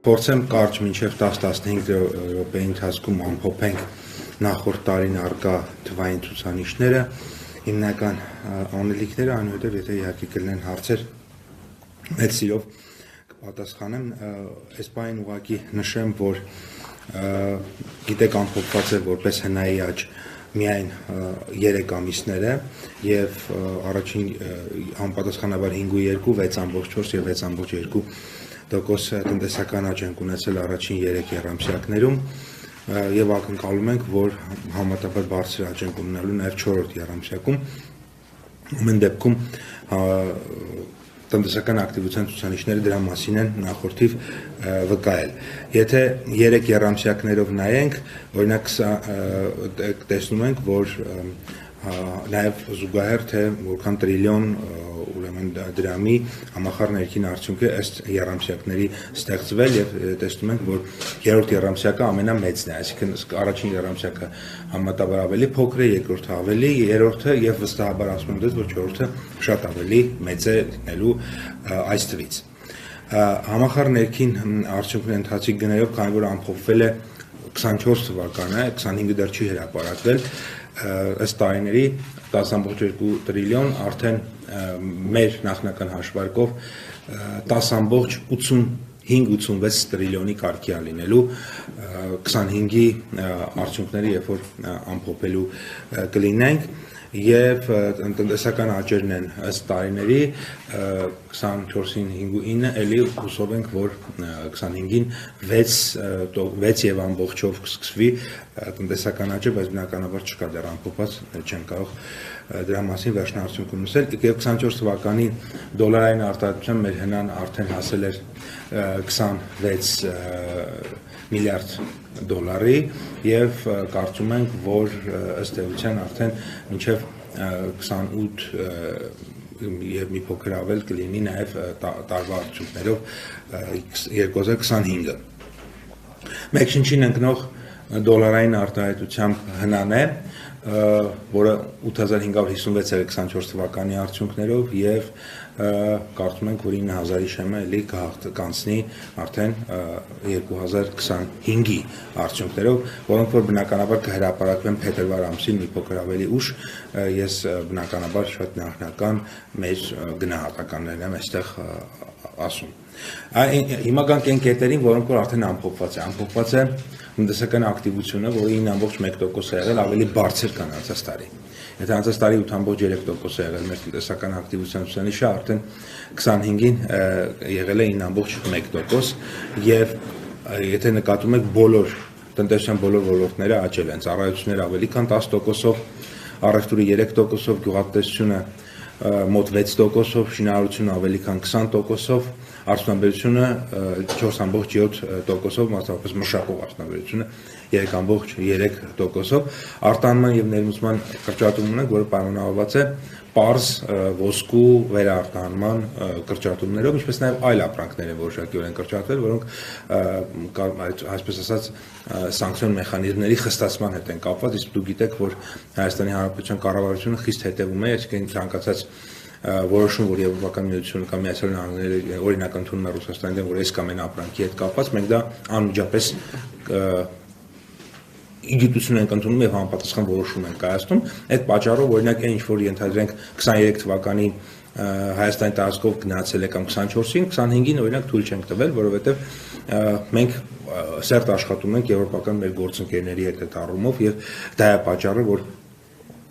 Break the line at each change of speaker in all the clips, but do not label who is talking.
Փորձեմ կարճ մինչև 10-15 րոպեի ընթացքում ամփոփենք նախորդ տարին առկա թվային ցուցանիշները, հիմնական անելիքները, այնուհետև եթե իհարկե կլինեն հարցեր, մեծ սիրով կպատասխանեմ, այս բանին ուղղակի նշեմ, որ գիտեք ամփոփված է որպես հնայի աճ միայն 3 ամիսները եւ առաջին համապատասխանաբար 5.2, 6.4 եւ 6.2% տնտեսական աճ ենք ունեցել առաջին 3 եռամսյակներում եւ ակնկալում ենք, որ համեմատաբար բարձր աճ ենք ունենալու նաեւ 4-րդ եռամսյակում։ Ամեն դեպքում տնտեսական ակտիվության ցուցանիշները դրա մասին են նախորդիվ վկայել։ Եթե 3 եռամսյակներով նայենք, օրինակ տեսնում ենք, որ նաև զուգահեռ թե որքան տրիլիոն ուրեմն դրամի համախառն ներքին արդյունքը ըստ եռամսյակների ստեղծվել եւ տեսնում ենք, որ 3-րդ եռամսյակը ամենամեծն է, այսինքն առաջին եռամսյակը համեմատաբար ավելի փոքր է, երկրորդը ավելի, երրորդը եւ վստահաբար ասում եմ դες, որ 4-րդը շատ ավելի մեծ է լինելու այս թվից։ Համախառն ներքին արդյունքների ընթացիկ գներով, քանի որ ամփոփվել է 24 թվականը, 25-ը դեռ չի հրապարակվել, ըստ տարիների 10.2 տրիլիոն արդեն մեր նախնական հաշվարկով 10.85-86 տրիլիոնի կարգի է լինելու 25-ի արդյունքները, երբ որ ամփոփելու կլինենք եւ տնտեսական աճերն են ըստ տարիների 24-ին 5.9 էլի հուսով ենք, որ 25-ին 6 եւ ամբողջով կսկսվի տնտեսական աճը, բայց բնականաբար չկա դեռ ամփոփած, չեն կարող դրա մասին վերջնահարցություն ունեցել։ Եվ 24 թվականի դոլարային արտահայտության մեր հնան արդեն հասել էր 26 միլիարդ դոլարի եւ կարծում ենք, որ ըստ էության արդեն մինչեւ 28 եւ մի փոքր ավել կլինի նաեւ տարվա արդյունքներով 2025-ը։ Մեկ շնչին ընկնող դոլարային արտահայտությամբ հնան է, որը 8556 էր 24 թվականի արդյունքներով եւ կարծում ենք, որ 9000-ի շեմը էլի կանցնի արդեն 2025-ի արդյունքներով, որոնք որ բնականաբար կհրապարակվեն փետրվար ամսին մի փոքր ավելի ուշ, ես բնականաբար շատ նախնական մեր գնահատականներն եմ այստեղ ասում։ Հիմա գանք այն կետերին, որոնք որ արդեն ամփոփված է տնտեսական ակտիվությունը, որը 9.1% է եղել, ավելի բարձր քան անցած տարի։ Եթե անցած տարի 8.3% է եղել մեր տնտեսական ակտիվության ցուցանիշը, արդեն 25-ին եղել է 9.1% եւ եթե նկատում եք բոլոր տնտեսության բոլոր ոլորտները աճել են, ծառայությունները ավելի քան 10%-ով, առևտուրը 3%-ով, գյուղատնտեսությունը մոտ 6%-ով, շինարարությունը ավելի քան 20%-ով, արդյունաբերությունը 4.7%-ով, մասնավորապես մշակող արդյունաբերությունը 3.3%-ով, արտահանման եւ ներմուծման կրճատում ունենք, որը պայմանավորված է պարզ ոսկու վերարտահանման կրճատումներով, ինչպես նաեւ այլ ապրանքներ են որոշակիորեն կրճատվել, որոնք այսպես ասած սանկցիոն մեխանիզմների խստացման հետ են կապված, իսկ դուք գիտեք, որ Հայաստանի Հանրապետության կառավարությունը խիստ հետևում է, այսինքն ցանկացած որոշում, որ Եվրոպական միությունը կամ Միացյալ Նահանգները օրինակ ընդունում է Ռուսաստանի դեմ, որ այս կամ այն ապրանքի հետ կապված, մենք դա անմիջապես իգիտություն ենք ընդունում եւ համապատասխան որոշում ենք կայացնում։ Այդ պատճառով օրինակ այն ինչ որ ենթադրենք 23 թվականի Հայաստանի տարածքով գնացել է կամ 24-ին, 25-ին օրինակ թույլ չենք տվել, որովհետեւ մենք սերտ աշխատում ենք եվրոպական մեր գործընկերների հետ այդ առումով եւ դա է պատճառը, որ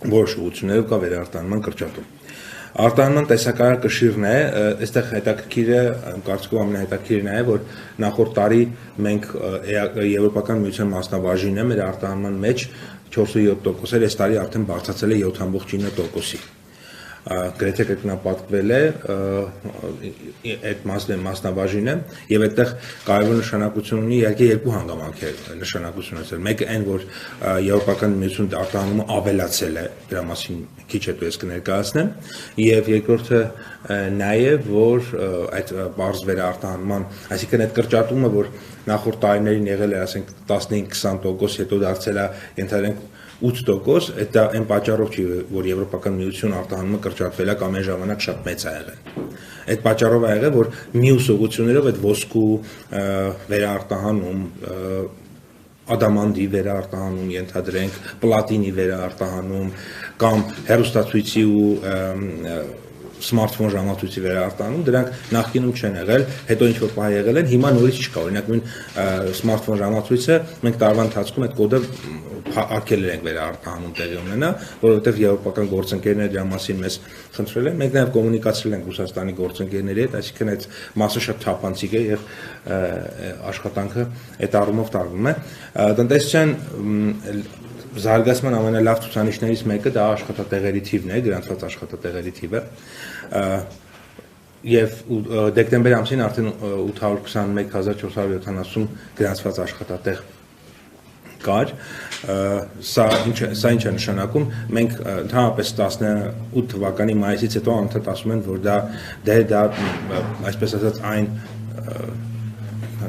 որոշ ուղղություններով կա վերարտահանման կրճատում։ Արտահանման տեսակարար կշիռն է, այստեղ հետաքրքիրը, կարծիքով ամենահետաքրքիրն է, որ նախորդ տարի մենք Եվրոպական միության մասնաբաժինն է մեր արտահանման մեջ 4.7% էր, այս տարի արդեն բարձրացել է 7.9%-ի։ Գրեթե կրկնապատկվել է այդ մասնաբաժինը եւ այդտեղ կարևոր նշանակություն ունի իհարկե երկու հանգամանք է նշանակություն ունեցել։ Մեկը այն, որ Եվրոպական միությունը արտահանումը ավելացել է, դրա մասին քիչ հետո ես կներկայացնեմ, եւ երկրորդը նաեւ, որ այդ բարձ վերարտահանման, այսինքն այդ կրճատումը, որ նախորդ տարիներին եղել է, ասենք 15-20%, հետո դարձել է, ենթադրենք 8%, դա այն պատճառով չի, որ Եվրոպական միություն արտահանումը կրճատվել է կամ այն ժամանակ շատ մեծ է եղել։ Այդ պատճառով ա եղել, որ մյուս ուղղություններով այդ ոսկու վերարտահանում, ադամանդի վերարտահանում, ենթադրենք, պլատինի վերարտահանում կամ հեռուստացույցի ու սմարթֆոն ժամացույցի վերարտահանում, դրանք նախկինում չեն եղել, հետո ինչ որ պահ եղել են, հիմա նորից չկա, օրինակ նույն սմարթֆոն ժամացույցը մենք տարվա ընթացքում այդ կոդը արգելել ենք վերարտահանում տեղի ունենա, որովհետև եվրոպական գործընկերները դրա մասին մեզ խնդրել են, մենք նաև կոմունիկացրել ենք Ռուսաստանի գործընկերների հետ, այսինքն այդ մասը շատ թափանցիկ է եւ աշխատանքը այդ առումով տարվում է։ Տնտեսության զարգացման ամենալավ ցուցանիշներից մեկը դա աշխատատեղերի թիվն է, գրանցված աշխատատեղերի թիվը, եւ դեկտեմբեր ամսին արդեն 821,470 գրանցված աշխատատեղ կար, սա ինչ է նշանակում, մենք ընդհանրապես 18 թվականի մայիսից հետո անդադ ասում են, որ դա այսպես ասած այն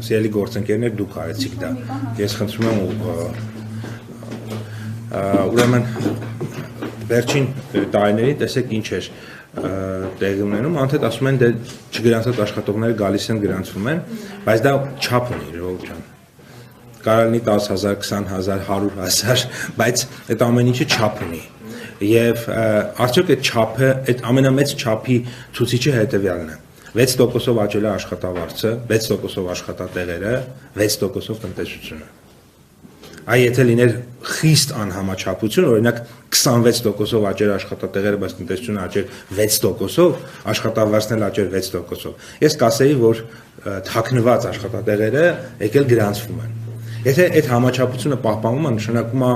սիրելի գործընկերներ դուք արեցիք դա, ես խնդրում եմ ուրեմն վերջին տարիներին տեսեք ինչ էր տեղի ունենում, անդադ ասում են դե չգրանցված աշխատողները գալիս են գրանցվում են, բայց դա չափ ունի, Ժողովուրդ ջան, կարող լինի 10,000, 20,000, 100,000, բայց այդ ամեն ինչը չափ ունի եւ արդյոք այդ չափը, այդ ամենամեծ չափի ցուցիչը հետեւյալն է 6%-ով աճել է աշխատավարձը, 6%-ով աշխատատեղերը, 6%-ով տնտեսությունը։ Այ եթե լիներ խիստ անհամաչափություն, օրինակ 26%-ով աճեր աշխատատեղերը, բայց տնտեսությունը աճեր 6%-ով, աշխատավարձն էլ աճեր 6%-ով։ Ես կասեի, որ թաքնված աշխատատեղերը եկել գրանցվում են։ Եթե այդ համաչափությունը պահպանվում է, նշանակում է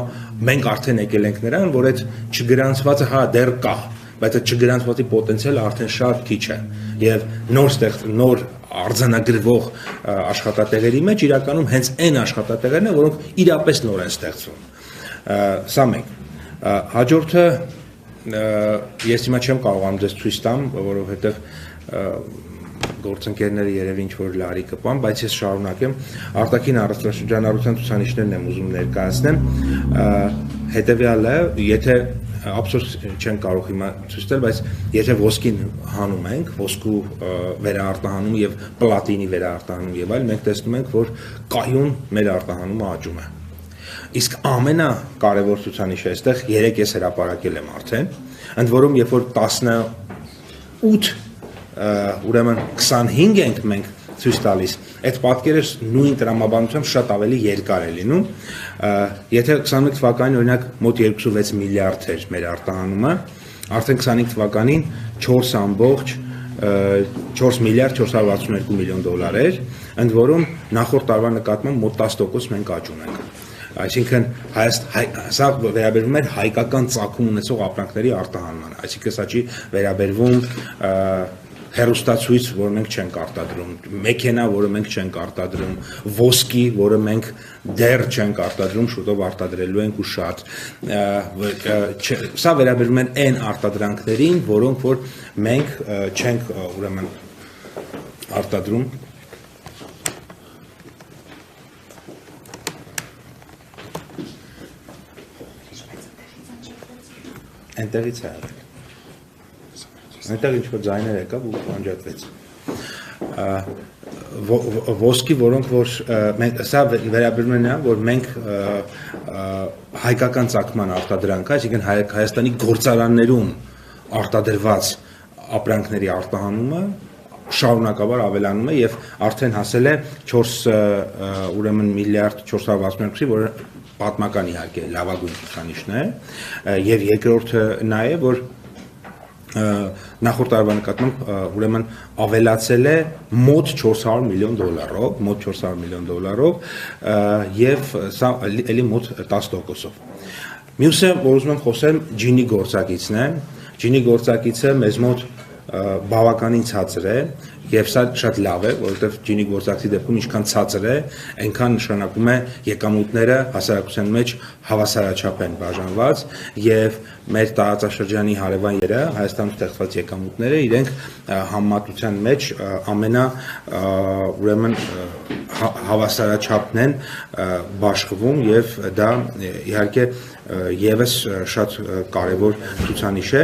մենք արդեն եկել ենք նրան, որ այդ չգրանցվածը հա դեռ կա, բայց այդ չգրանցվածի պոտենցիալը արդեն շատ քիչ է եւ նոր արձանագրվող աշխատատեղերի մեջ իրականում հենց այն աշխատատեղերն են, որոնք իրապես նոր են ստեղծվում։ Սա մեկ։ Հաջորդը ես հիմա չեմ կարողանում ձեզ ցույց տամ, որովհետեւ գործընկերները երևի ինչ որ լարի կպան, բայց ես շարունակեմ արտաքին առողջապահության ցուցանիշներն եմ ուզում ներկայացնեմ։ Հետևյալը, եթե ափսոս չեն կարող հիմա ցույց տալ, բայց եթե ոսկին հանում ենք, ոսկու վերարտահանում եւ պլատինի վերարտահանում եւ այլ, մենք տեսնում ենք, որ կայուն մեր արտահանումը աճում է։ Իսկ ամենակարևոր ցուցանիշը այստեղ 3 ես հրապարակել եմ արդեն, ընդ որում երբ որ 18 ուրեմն 25 ենք մենք ցույց տալիս, այդ պատկերը նույն տրամաբանությամբ շատ ավելի երկար է լինում, եթե 21 թվականին օրինակ մոտ 2.6 միլիարդ էր մեր արտահանումը, արդեն 25 թվականին 4 միլիարդ 462 միլիոն դոլար էր, ընդ որում նախորդ տարվա նկատմամբ մոտ 10% մենք աճ ունենք։ Այսինքն սա վերաբերվում էր հայկական ծագում ունեցող ապրանքների արտահանմանը, այսինքն սա չի վերաբերվում հեռուստացույց, որը մենք չենք արտադրում, մեքենա, որը մենք չենք արտադրում, ոսկի, որը մենք դեռ չենք արտադրում, շուտով արտադրելու ենք ու շատ։ Սա վերաբերում են այն արտադրանքներին, որոնք որ մենք չենք ուրեմն արտադրում։ Այնտեղից է եղել։ Այնտեղ ինչ-որ ձայներ եկավ ու անջատվեց։ Ոսկի, որոնք որ սա վերաբերում է նրան, որ մենք հայկական ծագման արտադրանք, այսինքն Հայաստանի գործարաններում արտադրված ապրանքների արտահանումը շարունակաբար ավելանում է եւ արդեն հասել է 4 ուրեմն միլիարդ 462-ի, որը պատմական իհարկե լավագույն ցուցանիշն է, եւ երկրորդը նա է, որ նախորդ տարվա նկատմամբ ուրեմն ավելացել է մոտ 400 միլիոն դոլարով եւ սա էլի մոտ 10%-ով։ Մյուսը, որ ուզում եմ խոսեմ, ջինի գործակիցն է։ Ջինի գործակիցը մեզ մոտ բավականին ցածր է եւ սա շատ լավ է, որովհետեւ ջինի գործակցի դեպքում ինչքան ցածր է, այնքան նշանակում է եկամուտները հասարակության մեջ հավասարաչափ են բաժանված եւ մեր տարածաշրջանի հարևան երկրները Հայաստանում ստեղծված եկամուտները իրենք համեմատության մեջ ամենա ուրեմն հավասարաչափն են բաշխվում եւ դա իհարկե եւս շատ կարեւոր ցուցանիշ է